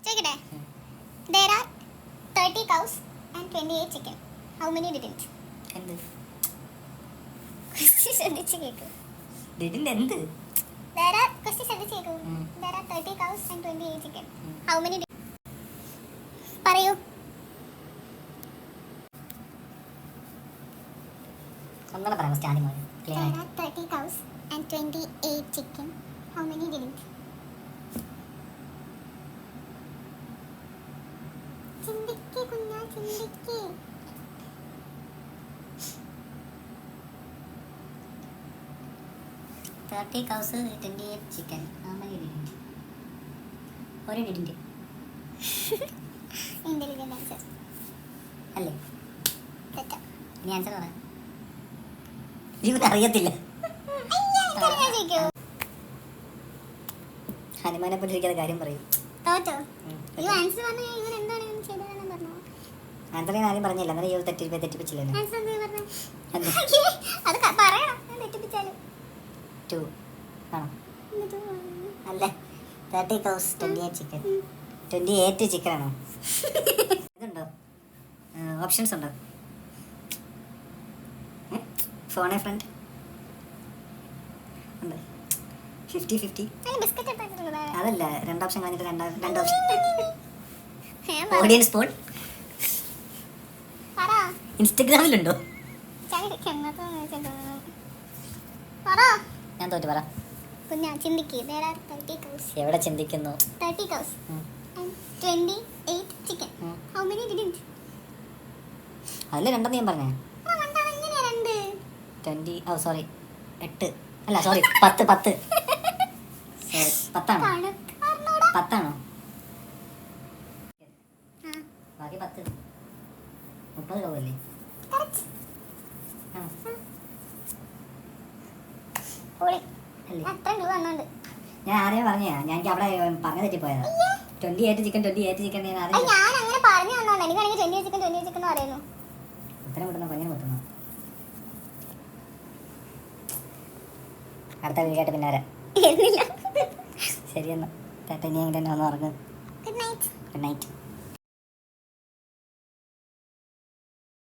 ചോദിക്കട്ടെ? There are 30 cows and 28 chicken. How many didn't? എന്ത് Question ശ്രദ്ധിച്ച് കേൾക്കൂ. ഡിഡിന്റെ എന്ത്? Question ശ്രദ്ധിച്ച് കേൾക്കൂ. There are 30 cows and 28 chicken. How many didn't? പറയൂ. ഒന്നുകൂടെ പറയാം സ്റ്റാൻഡിങ് പോലെ ക്ലിയർ There ആയിട്ട്. are 30 cows and 28 chicken. How many didn't? ചിന്തിക്ക് കുഞ്ഞാ, ചിന്തിക്ക്. 30 cows, 28 chicken. How many didn't? ഒരു ഡിഡിന്റ് Intelligent answer. അല്ലേ? തെറ്റാ. ഇനി ആൻസർ പറ. ജീവിതം അറിയത്തില്ല. എനിക്കറിയാൻ ചോദിക്കൂ. ഹനുമാനെ പറ്റിരിക്കാതെ കാര്യം പറയും. തോറ്റോ? ഈ ആൻസർ പറഞ്ഞു ഇവൻ എന്താണ് ചെയ്തതെന്ന് പറഞ്ഞു. ആൻസർ ഞാൻ ആദ്യം പറഞ്ഞില്ല, അന്നേരം ഈ തെറ്റിപ്പിച്ചില്ലല്ലോ. ആൻസർ എന്താ പറഞ്ഞു? അതെ. അത് പറയണം, ഞാൻ തെറ്റിപ്പിച്ചാലും. 2 ആണോ? എന്നിട്ട് പറഞ്ഞു. അല്ല, 30 cows, 28 chicken. 28 ചിക്കൻ ആണോ? ഇതുണ്ടോ? ഓപ്ഷൻസ് ഉണ്ടോ? ഫോണെ ഫ്രണ്ട് ഉണ്ട്. 50-50. അതിന് ബിസ്ക്കറ്റ് ഇട്ടാ അതല്ല, 2 ഓപ്ഷൻ കഴിഞ്ഞിട്ട് രണ്ട് ഓപ്ഷൻ. ഓഡിയൻസ് പോൾ പറ. ഇൻസ്റ്റഗ്രാമിലുണ്ടോ? പറ ഞാൻ തോറ്റു പറ. കുഞ്ഞാ, ചിന്തിക്ക്. There are 30 cows. എവിടെ ചിന്തിക്കുന്നു? 30 cows and 28 chicken. How many didn't? അതിൽ രണ്ടെന്ന് ഞാൻ പറഞ്ഞേ. എങ്ങനെയാ രണ്ട്? 20, സോറി 8 അല്ല, സോറി 10 സോറി 10ആണോ? കണക്കാരനോടാ. 10ആണോ? ആ, ബാക്കി 10 30 കവല്ലേ? correct. ആണോ? പൊളി. അല്ലേ? അത്രയും രൂപ വന്നോണ്ട്. ഞാൻ ആരെയും പറഞ്ഞാ, ഞാൻ അവിടെ പറഞ്ഞ തെറ്റിപ്പോയതാ. 28 ചിക്കൻ ഞാൻ അത് ആരെയും ഞാൻ അങ്ങനെ പറഞ്ഞു തന്നോണ്ട്. എനിക്കാണെങ്കിൽ 28 ചിക്കൻ എന്ന് പറയുന്നു. ഉത്തരം കിട്ടുന്ന കൊഞ്ഞിന് കുത്തുന്നു. അടുത്ത വീഡിയോ ആയിട്ട് പിന്നെ വരാം. എന്നില്ല. ശരിയെന്നാ. ചേട്ടാ, ഇനി എങ്ങനെ ഒന്ന് ഉറങ്ങും. Good night. Good night.